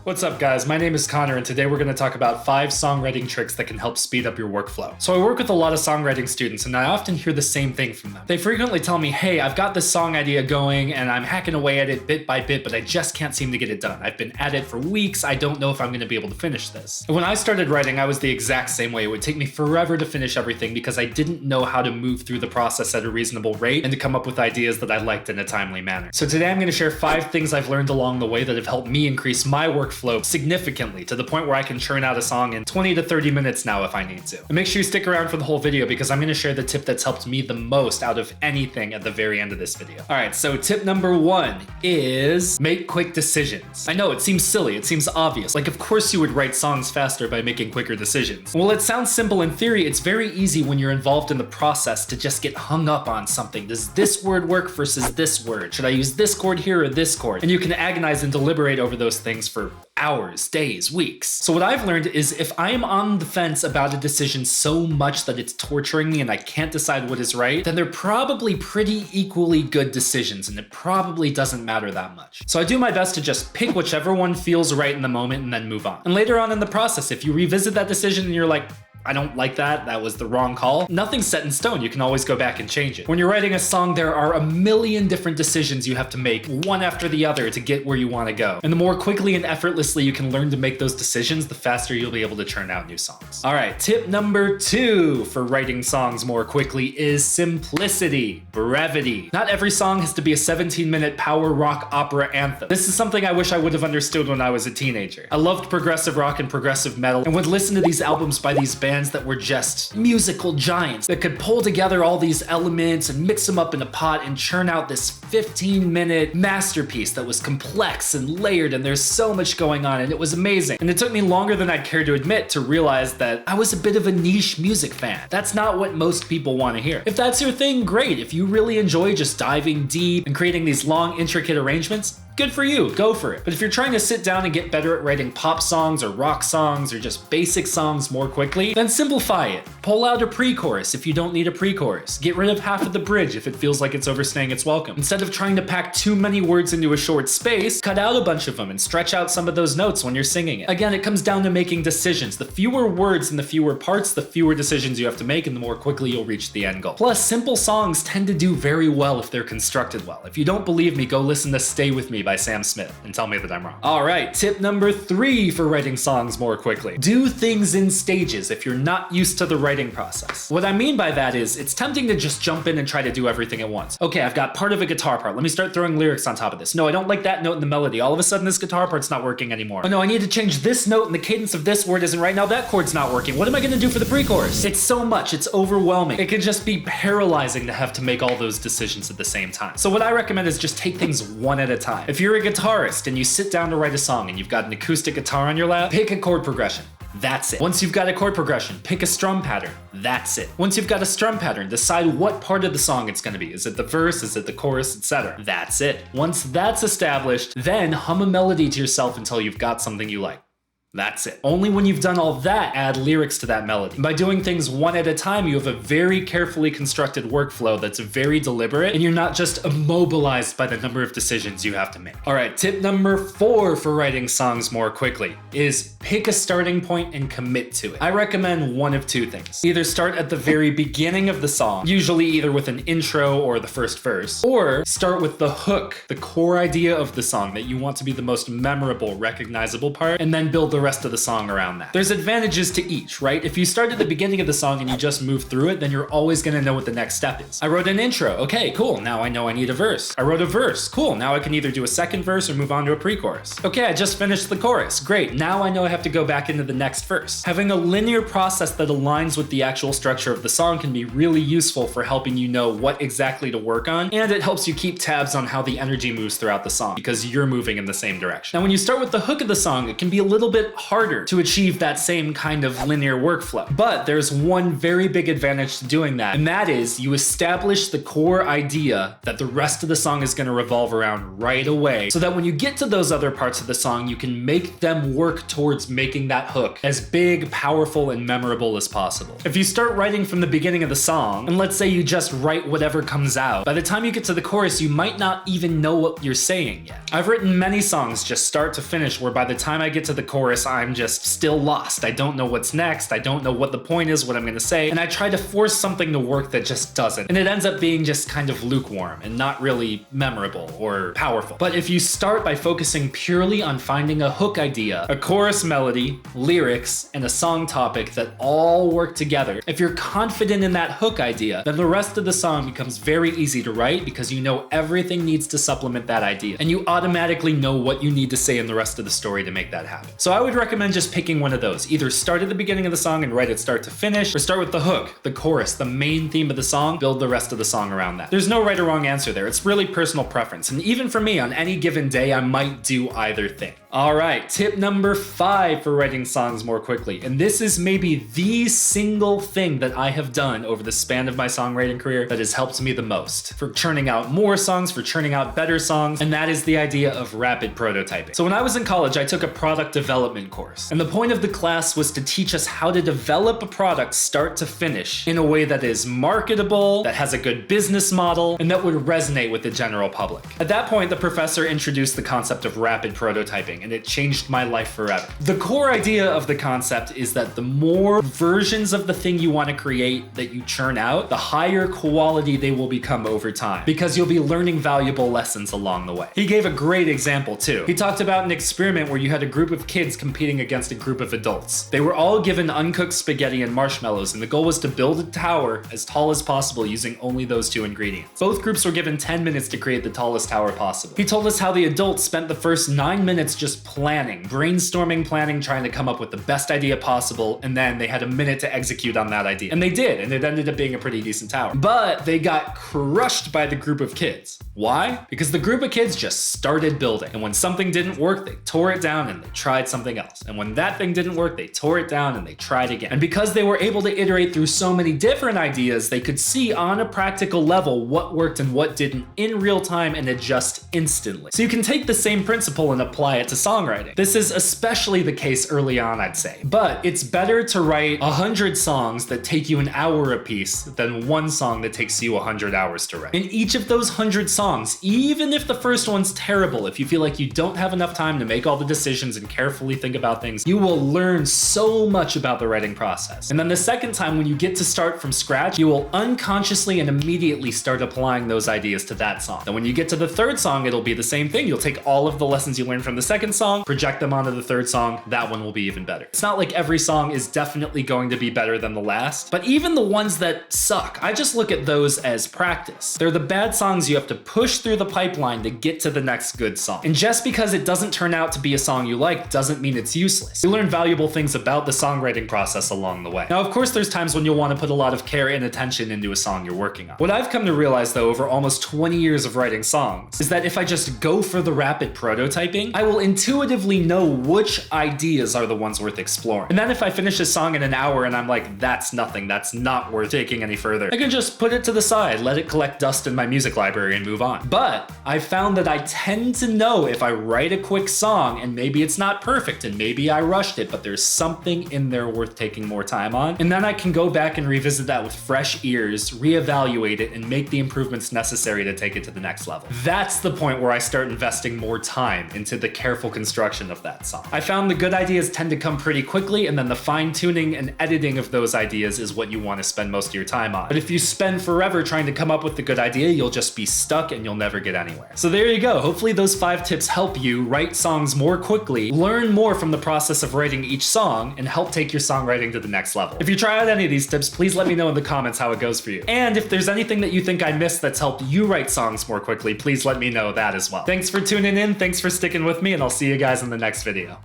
What's up guys, my name is Connor and today we're going to talk about 5 songwriting tricks that can help speed up your workflow. So I work with a lot of songwriting students and I often hear the same thing from them. They frequently tell me, hey, I've got this song idea going and I'm hacking away at it bit by bit, but I just can't seem to get it done. I've been at it for weeks, I don't know if I'm going to be able to finish this. And when I started writing, I was the exact same way. It would take me forever to finish everything because I didn't know how to move through the process at a reasonable rate and to come up with ideas that I liked in a timely manner. So today I'm going to share 5 things I've learned along the way that have helped me increase my workflow significantly to the point where I can churn out a song in 20 to 30 minutes now if I need to. And make sure you stick around for the whole video because I'm going to share the tip that's helped me the most out of anything at the very end of this video. Alright, so tip number 1 is make quick decisions. I know it seems silly, it seems obvious. Like of course you would write songs faster by making quicker decisions. Well, it sounds simple in theory, it's very easy when you're involved in the process to just get hung up on something. Does this word work versus this word? Should I use this chord here or this chord? And you can agonize and deliberate over those things for hours, days, weeks. So what I've learned is if I am on the fence about a decision so much that it's torturing me and I can't decide what is right, then they're probably pretty equally good decisions and it probably doesn't matter that much. So I do my best to just pick whichever one feels right in the moment and then move on. And later on in the process, if you revisit that decision and you're like, I don't like that, that was the wrong call, nothing's set in stone, you can always go back and change it. When you're writing a song, there are a million different decisions you have to make, one after the other, to get where you want to go. And the more quickly and effortlessly you can learn to make those decisions, the faster you'll be able to churn out new songs. Alright, tip number 2 for writing songs more quickly is simplicity, brevity. Not every song has to be a 17-minute power rock opera anthem. This is something I wish I would have understood when I was a teenager. I loved progressive rock and progressive metal and would listen to these albums by these bands that were just musical giants that could pull together all these elements and mix them up in a pot and churn out this 15-minute masterpiece that was complex and layered and there's so much going on and it was amazing. And it took me longer than I'd care to admit to realize that I was a bit of a niche music fan. That's not what most people want to hear. If that's your thing, great. If you really enjoy just diving deep and creating these long, intricate arrangements, good for you, go for it. But if you're trying to sit down and get better at writing pop songs or rock songs or just basic songs more quickly, then simplify it. Pull out a pre-chorus if you don't need a pre-chorus. Get rid of half of the bridge if it feels like it's overstaying its welcome. Instead of trying to pack too many words into a short space, cut out a bunch of them and stretch out some of those notes when you're singing it. Again, it comes down to making decisions. The fewer words and the fewer parts, the fewer decisions you have to make and the more quickly you'll reach the end goal. Plus, simple songs tend to do very well if they're constructed well. If you don't believe me, go listen to Stay With Me by Sam Smith and tell me that I'm wrong. All right, tip number 3 for writing songs more quickly. Do things in stages if you're not used to the writing process. What I mean by that is it's tempting to just jump in and try to do everything at once. Okay, I've got part of a guitar part. Let me start throwing lyrics on top of this. No, I don't like that note in the melody. All of a sudden this guitar part's not working anymore. Oh no, I need to change this note and the cadence of this word isn't right. Now that chord's not working. What am I gonna do for the pre-chorus? It's so much, it's overwhelming. It can just be paralyzing to have to make all those decisions at the same time. So what I recommend is just take things one at a time. If you're a guitarist and you sit down to write a song and you've got an acoustic guitar on your lap, pick a chord progression. That's it. Once you've got a chord progression, pick a strum pattern. That's it. Once you've got a strum pattern, decide what part of the song it's gonna be. Is it the verse? Is it the chorus? Etc. That's it. Once that's established, then hum a melody to yourself until you've got something you like. That's it. Only when you've done all that, add lyrics to that melody. And by doing things one at a time, you have a very carefully constructed workflow that's very deliberate, and you're not just immobilized by the number of decisions you have to make. All right, tip number 4 for writing songs more quickly is pick a starting point and commit to it. I recommend one of 2 things. Either start at the very beginning of the song, usually either with an intro or the first verse, or start with the hook, the core idea of the song that you want to be the most memorable, recognizable part, and then build the rest of the song around that. There's advantages to each, right? If you start at the beginning of the song and you just move through it, then you're always gonna know what the next step is. I wrote an intro, okay, cool, now I know I need a verse. I wrote a verse, cool, now I can either do a second verse or move on to a pre-chorus. Okay, I just finished the chorus, great, now I know I have to go back into the next verse. Having a linear process that aligns with the actual structure of the song can be really useful for helping you know what exactly to work on, and it helps you keep tabs on how the energy moves throughout the song because you're moving in the same direction. Now when you start with the hook of the song, it can be a little bit bit harder to achieve that same kind of linear workflow. But there's one very big advantage to doing that, and that is you establish the core idea that the rest of the song is going to revolve around right away, so that when you get to those other parts of the song, you can make them work towards making that hook as big, powerful, and memorable as possible. If you start writing from the beginning of the song, and let's say you just write whatever comes out, by the time you get to the chorus, you might not even know what you're saying yet. I've written many songs just start to finish where by the time I get to the chorus, I'm just still lost. I don't know what's next. I don't know what the point is, what I'm gonna say, and I try to force something to work that just doesn't. And it ends up being just kind of lukewarm and not really memorable or powerful. But if you start by focusing purely on finding a hook idea, a chorus melody, lyrics, and a song topic that all work together, if you're confident in that hook idea, then the rest of the song becomes very easy to write because you know everything needs to supplement that idea. And you automatically know what you need to say in the rest of the story to make that happen. So I would recommend just picking one of those. Either start at the beginning of the song and write it start to finish, or start with the hook, the chorus, the main theme of the song, build the rest of the song around that. There's no right or wrong answer there. It's really personal preference. And even for me, on any given day, I might do either thing. All right, tip number 5 for writing songs more quickly. And this is maybe the single thing that I have done over the span of my songwriting career that has helped me the most for churning out more songs, for churning out better songs, and that is the idea of rapid prototyping. So when I was in college, I took a product development course. And the point of the class was to teach us how to develop a product start to finish in a way that is marketable, that has a good business model, and that would resonate with the general public. At that point, the professor introduced the concept of rapid prototyping, and it changed my life forever. The core idea of the concept is that the more versions of the thing you want to create that you churn out, the higher quality they will become over time, because you'll be learning valuable lessons along the way. He gave a great example too. He talked about an experiment where you had a group of kids competing against a group of adults. They were all given uncooked spaghetti and marshmallows, and the goal was to build a tower as tall as possible using only those 2 ingredients. Both groups were given 10 minutes to create the tallest tower possible. He told us how the adults spent the first 9 minutes just planning, brainstorming, trying to come up with the best idea possible, and then they had a minute to execute on that idea. And they did, and it ended up being a pretty decent tower. But they got crushed by the group of kids. Why? Because the group of kids just started building, and when something didn't work, they tore it down and they tried something else. And when that thing didn't work, they tore it down and they tried again. And because they were able to iterate through so many different ideas, they could see on a practical level what worked and what didn't in real time and adjust instantly. So you can take the same principle and apply it to songwriting. This is especially the case early on, I'd say. But it's better to write 100 songs that take you an hour a piece than one song that takes you 100 hours to write. In each of those 100 songs, even if the first one's terrible, if you feel like you don't have enough time to make all the decisions and carefully think about things, you will learn so much about the writing process. And then the second time, when you get to start from scratch, you will unconsciously and immediately start applying those ideas to that song. And when you get to the third song, it'll be the same thing. You'll take all of the lessons you learned from the second song, project them onto the third song, that one will be even better. It's not like every song is definitely going to be better than the last, but even the ones that suck, I just look at those as practice. They're the bad songs you have to push through the pipeline to get to the next good song. And just because it doesn't turn out to be a song you like doesn't mean it's useless. You learn valuable things about the songwriting process along the way. Now, of course, there's times when you'll want to put a lot of care and attention into a song you're working on. What I've come to realize, though, over almost 20 years of writing songs, is that if I just go for the rapid prototyping, I will intuitively know which ideas are the ones worth exploring. And then if I finish a song in an hour and I'm like, that's nothing, that's not worth taking any further, I can just put it to the side, let it collect dust in my music library and move on. But I found that I tend to know if I write a quick song and maybe it's not perfect and maybe I rushed it, but there's something in there worth taking more time on. And then I can go back and revisit that with fresh ears, reevaluate it, and make the improvements necessary to take it to the next level. That's the point where I start investing more time into the careful construction of that song. I found the good ideas tend to come pretty quickly, and then the fine-tuning and editing of those ideas is what you want to spend most of your time on. But if you spend forever trying to come up with the good idea, you'll just be stuck and you'll never get anywhere. So there you go. Hopefully those 5 tips help you write songs more quickly, learn more from the process of writing each song, and help take your songwriting to the next level. If you try out any of these tips, please let me know in the comments how it goes for you. And if there's anything that you think I missed that's helped you write songs more quickly, please let me know that as well. Thanks for tuning in, thanks for sticking with me, and I'll see you guys in the next video.